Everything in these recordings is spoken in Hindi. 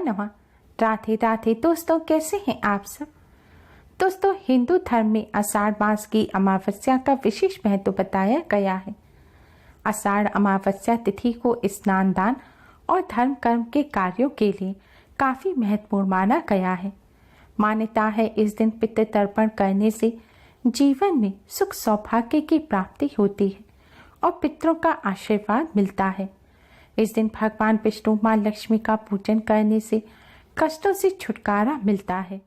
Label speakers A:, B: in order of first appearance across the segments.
A: नमः। राधे राधे दोस्तों, कैसे हैं आप सब। दोस्तों, हिंदू धर्म में आषाढ़ मास की अमावस्या का विशेष महत्व बताया गया है। आषाढ़ अमावस्या तिथि को स्नान दान और धर्म कर्म के कार्यों के लिए काफी महत्वपूर्ण माना गया है। मान्यता है इस दिन पितृ तर्पण करने से जीवन में सुख सौभाग्य की प्राप्ति होती है और पितरों का आशीर्वाद मिलता है। इस दिन भगवान विष्णु माँ लक्ष्मी का पूजन करने से कष्टों से छुटकारा मिलता है।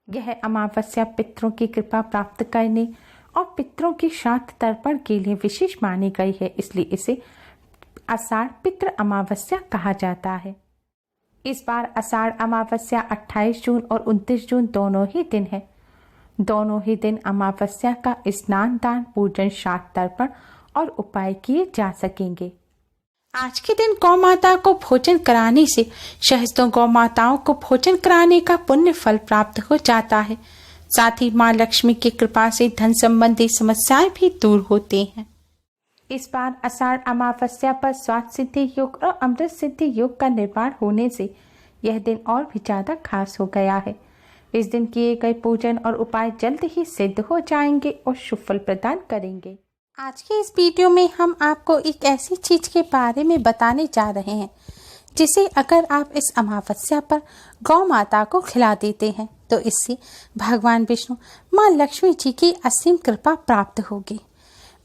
A: यह अमावस्या पितरों की कृपा प्राप्त करने और पितरों के श्राद्ध तर्पण के लिए विशेष मानी गई है, इसलिए इसे आषाढ़ पितृ अमावस्या कहा जाता है। इस बार आषाढ़ अमावस्या 28 जून और 29 जून दोनों ही दिन है। दोनों ही दिन अमावस्या का स्नान दान पूजन श्राद्ध तर्पण और उपाय किए जा सकेंगे। आज के दिन गौ माता को भोजन कराने से सहस्त्रों गौ माताओं को भोजन कराने का पुण्य फल प्राप्त हो जाता है। साथ ही माँ लक्ष्मी की कृपा से धन संबंधी समस्याएं भी दूर होती हैं। इस बार आषाढ़ अमावस्या पर स्वास्थ्य सिद्धि योग और अमृत सिद्धि योग का निर्माण होने से यह दिन और भी ज्यादा खास हो गया है। इस दिन किए गए पूजन और उपाय जल्द ही सिद्ध हो जाएंगे और शुभ फल प्रदान करेंगे। आज के इस वीडियो में हम आपको एक ऐसी चीज के बारे में बताने जा रहे हैं जिसे अगर आप इस अमावस्या पर गौ माता को खिला देते हैं तो इससे भगवान विष्णु माँ लक्ष्मी जी की असीम कृपा प्राप्त होगी।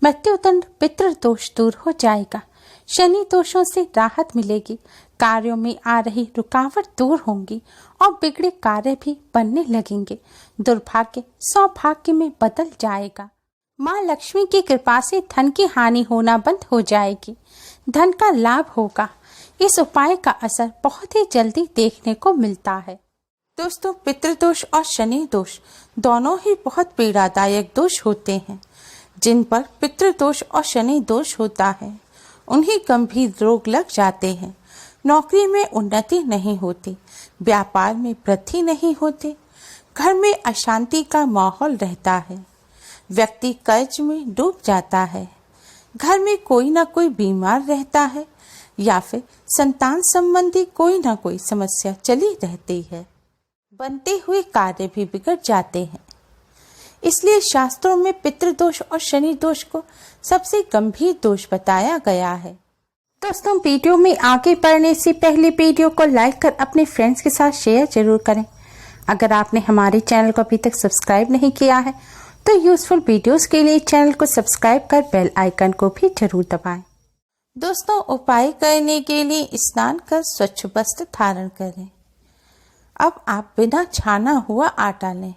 A: मृत्युदंड पितृ दोष दूर हो जाएगा, शनि दोषों से राहत मिलेगी, कार्यों में आ रही रुकावट दूर होंगी और बिगड़े कार्य भी बनने लगेंगे। दुर्भाग्य सौभाग्य में बदल जाएगा। माँ लक्ष्मी की कृपा से धन की हानि होना बंद हो जाएगी, धन का लाभ होगा। इस उपाय का असर बहुत ही जल्दी देखने को मिलता है। दोस्तों, पितृदोष और शनि दोष दोनों ही बहुत पीड़ादायक दोष होते हैं। जिन पर पितृदोष और शनि दोष होता है उन्हें गंभीर रोग लग जाते हैं, नौकरी में उन्नति नहीं होती, व्यापार में वृद्धि नहीं होती, घर में अशांति का माहौल रहता है, व्यक्ति कर्ज में डूब जाता है, घर में कोई ना कोई बीमार रहता है या फिर संतान संबंधी कोई ना कोई समस्या चली रहती है, बनते हुए कार्य भी बिगड़ जाते हैं। इसलिए शास्त्रों में पितृदोष और शनि दोष को सबसे गंभीर दोष बताया गया है। दोस्तों, वीडियो में आगे बढ़ने से पहले वीडियो को लाइक कर अपने फ्रेंड्स के साथ शेयर जरूर करें। अगर आपने हमारे चैनल को अभी तक सब्सक्राइब नहीं किया है तो यूजफुल वीडियोस के लिए चैनल को सब्सक्राइब कर बेल आइकन को भी जरूर दबाएं। दोस्तों, उपाय करने के लिए स्नान कर स्वच्छ वस्त्र धारण करें। अब आप बिना छाना हुआ आटा लें।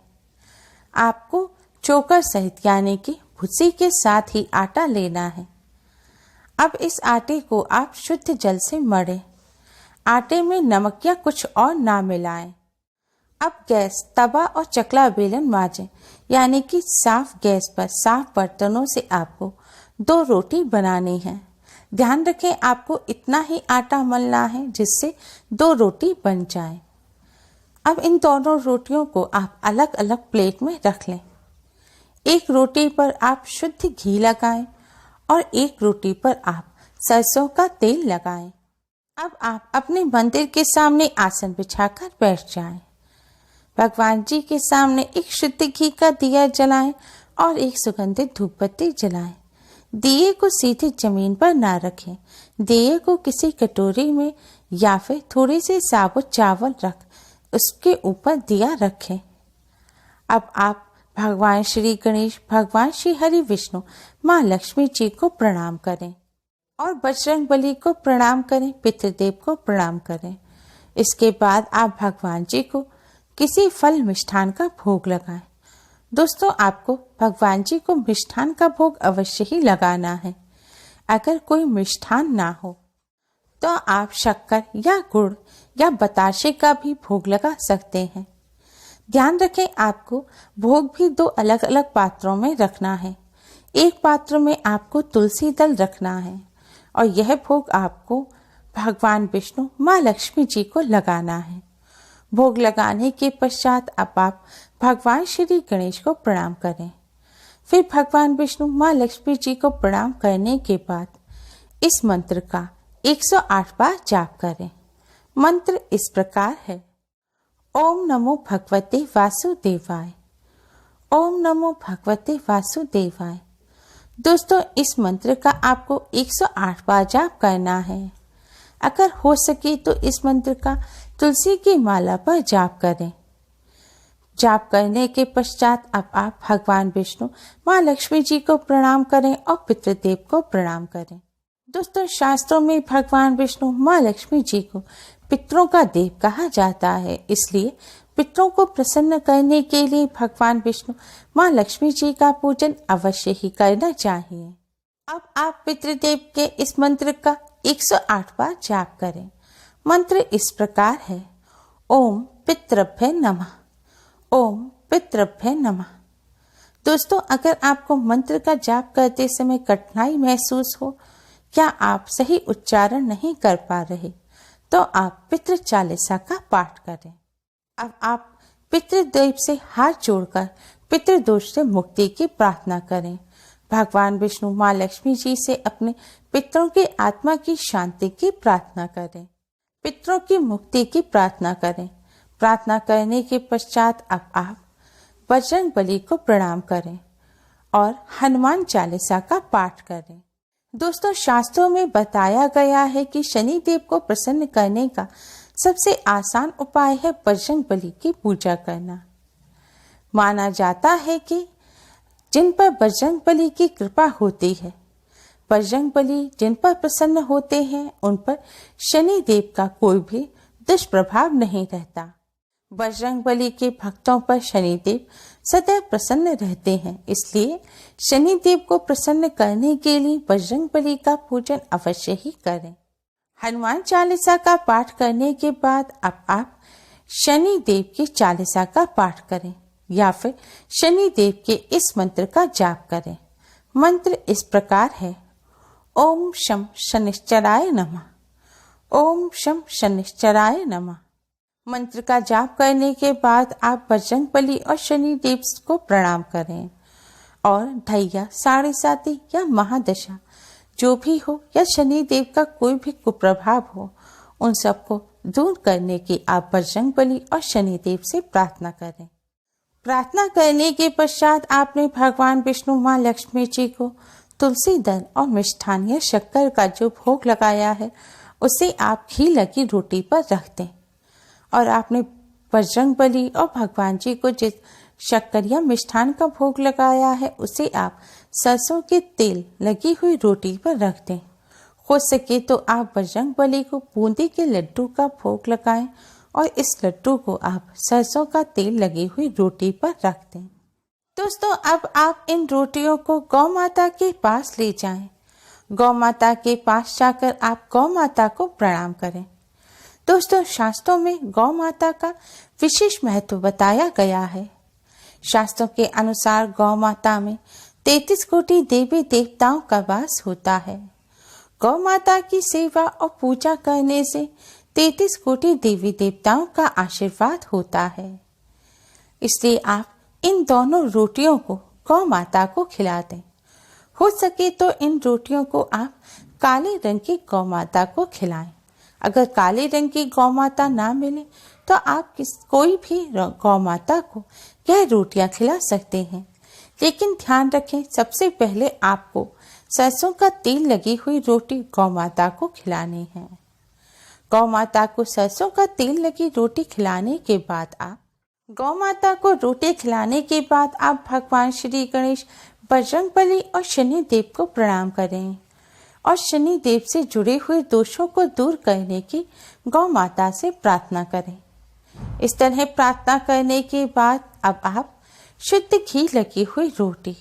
A: आपको चोकर सहित यानी कि भूसी के साथ ही आटा लेना है। अब इस आटे को आप शुद्ध जल से मढ़ें। आटे में नमक या कुछ और ना मिलाएं। अब गैस, तवा और चकला बेलन मांजें, यानी कि साफ गैस पर साफ बर्तनों से आपको 2 रोटी बनानी है। ध्यान रखें, आपको इतना ही आटा मलना है जिससे 2 रोटी बन जाए। अब इन दोनों रोटियों को आप अलग अलग प्लेट में रख लें। एक रोटी पर आप शुद्ध घी लगाएं और एक रोटी पर आप सरसों का तेल लगाएं। अब आप अपने मंदिर के सामने आसन बिछाकर बैठ जाएं। भगवान जी के सामने एक शुद्ध घी का दिया जलाएं और एक सुगंधित धूपबत्ती जलाएं। दिए को सीधे जमीन पर ना रखें। दिए को किसी कटोरी में या फिर थोड़े से साबुत चावल रख उसके ऊपर दिया रखें। अब आप भगवान श्री गणेश, भगवान श्री हरि विष्णु, माँ लक्ष्मी जी को प्रणाम करें और बजरंग बली को प्रणाम करें, पितृदेव को प्रणाम करें। इसके बाद आप भगवान जी को किसी फल मिष्ठान का भोग लगाएं। दोस्तों, आपको भगवान जी को मिष्ठान का भोग अवश्य ही लगाना है। अगर कोई मिष्ठान ना हो तो आप शक्कर या गुड़ या बताशे का भी भोग लगा सकते हैं। ध्यान रखें, आपको भोग भी 2 अलग अलग पात्रों में रखना है। एक पात्र में आपको तुलसी दल रखना है और यह भोग आपको भगवान विष्णु, माँ लक्ष्मी जी को लगाना है। भोग लगाने के पश्चात अब आप भगवान श्री गणेश को प्रणाम करें। फिर भगवान विष्णु, माँ लक्ष्मी जी को प्रणाम करने के बाद इस मंत्र का 108 बार जाप करें। मंत्र इस प्रकार है। ओम नमो भगवते वासुदेवाय। ओम नमो भगवते वासुदेवाय। दोस्तों, इस मंत्र का आपको 108 बार जाप करना है। अगर हो सके तो इस मंत्र का तुलसी की माला पर जाप करें। जाप करने के पश्चात अब आप भगवान विष्णु, माँ लक्ष्मी जी को प्रणाम करें और पितृदेव को प्रणाम करें। दोस्तों, शास्त्रों में भगवान विष्णु, माँ लक्ष्मी जी को पितरों का देव कहा जाता है, इसलिए पितरों को प्रसन्न करने के लिए भगवान विष्णु, माँ लक्ष्मी जी का पूजन अवश्य ही करना चाहिए। अब आप पितृदेव के इस मंत्र का 108 बार जाप करें। मंत्र इस प्रकार है। ओम पितृभ्य नमः। ओम पितृभ्य नमः। दोस्तों, अगर आपको मंत्र का जाप करते समय कठिनाई महसूस हो, क्या आप सही उच्चारण नहीं कर पा रहे, तो आप पितृ चालीसा का पाठ करें। अब आप पितृदेव से हाथ जोड़कर पितृदोष से मुक्ति की प्रार्थना करें। भगवान विष्णु, माँ लक्ष्मी जी से अपने पितरों की आत्मा की शांति की प्रार्थना करें, पितरों की मुक्ति की प्रार्थना करें। प्रार्थना करने के पश्चात अब आप बजरंगबली को प्रणाम करें और हनुमान चालीसा का पाठ करें। दोस्तों, शास्त्रों में बताया गया है कि शनि देव को प्रसन्न करने का सबसे आसान उपाय है बजरंगबली की पूजा करना। माना जाता है कि जिन पर बजरंगबली की कृपा होती है, बजरंगबली जिन पर प्रसन्न होते हैं, उन पर शनि देव का कोई भी दुष्प्रभाव नहीं रहता। बजरंगबली के भक्तों पर शनिदेव सदैव प्रसन्न रहते हैं, इसलिए शनिदेव को प्रसन्न करने के लिए बजरंगबली का पूजन अवश्य ही करें। हनुमान चालीसा का पाठ करने के बाद अब आप शनिदेव की चालीसा का पाठ करें या फिर शनिदेव के इस मंत्र का जाप करें। मंत्र इस प्रकार है। ओम शं शनिश्चराय नमः। ओम शं शनिश्चराय नमः। मंत्र का जाप करने के बाद आप बजरंगबली और शनिदेव को प्रणाम करें और ढैया, साढ़े साती या महादशा जो भी हो या शनिदेव का कोई भी कुप्रभाव हो, उन सबको दूर करने की आप बजरंगबली और शनिदेव से प्रार्थना करें। प्रार्थना करने के पश्चात आपने भगवान विष्णु, माँ लक्ष्मी जी को तुलसी दल और मिष्ठान या शक्कर का जो भोग लगाया है, उसे आप घी लगी रोटी पर रख दें और आपने बजरंगबली और भगवान जी को जिस शक्कर या मिष्ठान का भोग लगाया है, उसे आप सरसों के तेल लगी हुई रोटी पर रख दें। हो सके तो आप बजरंगबली को बूंदी के लड्डू का भोग लगाएं और इस लड्डू को आप सरसों का तेल लगी हुई रोटी पर रख दें। दोस्तों, अब आप इन रोटियों को गौ माता के पास ले जाएं। गौ माता के पास जाकर आप गौ माता को प्रणाम करें। दोस्तों, शास्त्रों में गौ माता का विशेष महत्व बताया गया है। शास्त्रों के अनुसार गौ माता में 33 कोटि देवी देवताओं का वास होता है। गौ माता की सेवा और पूजा करने से 33 कोटि देवी देवताओं का आशीर्वाद होता है। इसलिए आप इन दोनों रोटियों को गौ माता को खिला दें। हो सके तो इन रोटियों को आप काले रंग की गौ माता को खिलाएं। अगर काले रंग की गौ माता ना मिले तो आप कोई भी गौ माता को यह रोटियां खिला सकते हैं, लेकिन ध्यान रखें, सबसे पहले आपको सरसों का तेल लगी हुई रोटी गौ माता को खिलानी है। गौ माता को सरसों का तेल लगी रोटी खिलाने के बाद आप भगवान श्री गणेश, बजरंगबली और शनिदेव को प्रणाम करें और शनिदेव से जुड़े हुए दोषों को दूर करने की गौ माता से प्रार्थना करें। इस तरह प्रार्थना करने के बाद अब आप शुद्ध घी लगी हुई रोटी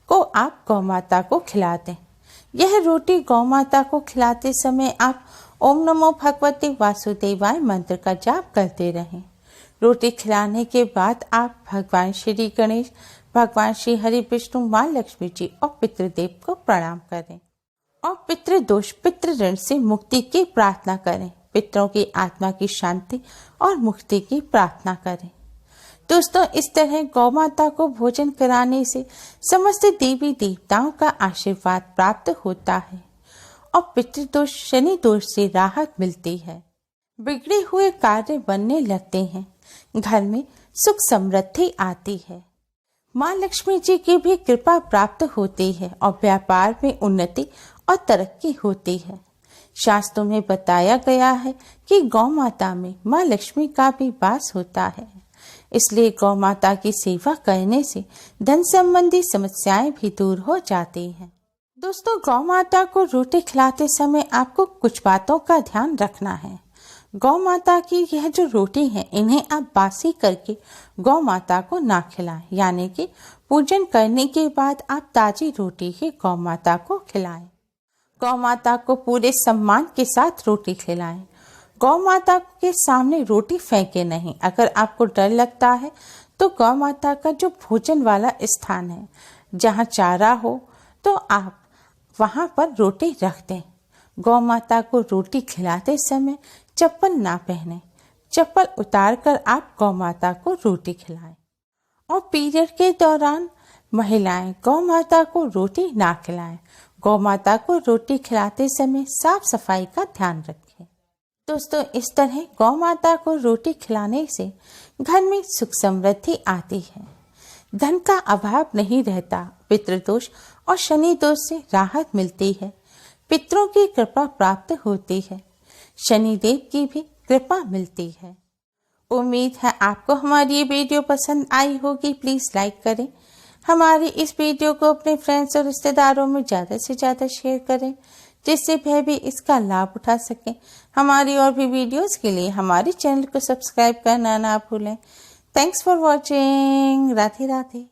A: को आप गौ माता को खिला दें। यह रोटी गौ माता को खिलाते समय आप ओम नमो भगवते वासुदेवाय मंत्र का जाप करते रहें। रोटी खिलाने के बाद आप भगवान श्री गणेश, भगवान श्री हरि विष्णु, माँ लक्ष्मी जी और पितृदेव को प्रणाम करें और पितृदोष, पितृ ऋण से मुक्ति की प्रार्थना करें। पितरों की आत्मा की शांति और मुक्ति की प्रार्थना करें। दोस्तों, इस तरह गौ माता को भोजन कराने से समस्त देवी देवताओं का आशीर्वाद प्राप्त होता है और पितृदोष, शनि दोष से राहत मिलती है। बिगड़े हुए कार्य बनने लगते हैं, घर में सुख समृद्धि आती है। माँ लक्ष्मी जी की भी कृपा प्राप्त होती है और व्यापार में उन्नति और तरक्की होती है। शास्त्रों में बताया गया है कि गौ माता में माँ लक्ष्मी का भी वास होता है, इसलिए गौ माता की सेवा करने से धन संबंधी समस्याएं भी दूर हो जाती हैं। दोस्तों, गौ माता को रोटी खिलाते समय आपको कुछ बातों का ध्यान रखना है। गौ माता की यह जो रोटी है, इन्हें आप बासी करके गौ माता को ना खिलाएं, यानी कि पूजन करने के बाद आप ताजी रोटी ही गौ माता को खिलाएं। गौ माता को पूरे सम्मान के साथ रोटी खिलाएं। गौ माता के सामने रोटी फेंके नहीं। अगर आपको डर लगता है तो गौ माता का जो भोजन वाला स्थान है, जहाँ चारा हो, तो आप वहाँ पर रोटी रख दें। गौ माता को रोटी खिलाते समय चप्पल ना पहने। चप्पल उतार कर आप गौ माता को रोटी खिलाएं। और पीरियड के दौरान महिलाएं गौ माता को रोटी ना खिलाएं। गौ माता को रोटी खिलाते समय साफ सफाई का ध्यान रखें। दोस्तों, इस तरह गौ माता को रोटी खिलाने से घर में सुख समृद्धि आती है, धन का अभाव नहीं रहता, पितृदोष और शनि दोष से राहत मिलती है, पितरों की कृपा प्राप्त होती है, शनिदेव की भी कृपा मिलती है। उम्मीद है आपको हमारी ये वीडियो पसंद आई होगी। प्लीज़ लाइक करें। हमारी इस वीडियो को अपने फ्रेंड्स और रिश्तेदारों में ज़्यादा से ज़्यादा शेयर करें, जिससे वह भी इसका लाभ उठा सकें। हमारी और भी वीडियोस के लिए हमारे चैनल को सब्सक्राइब करना ना भूलें। Thanks for watching. Radhe Radhe.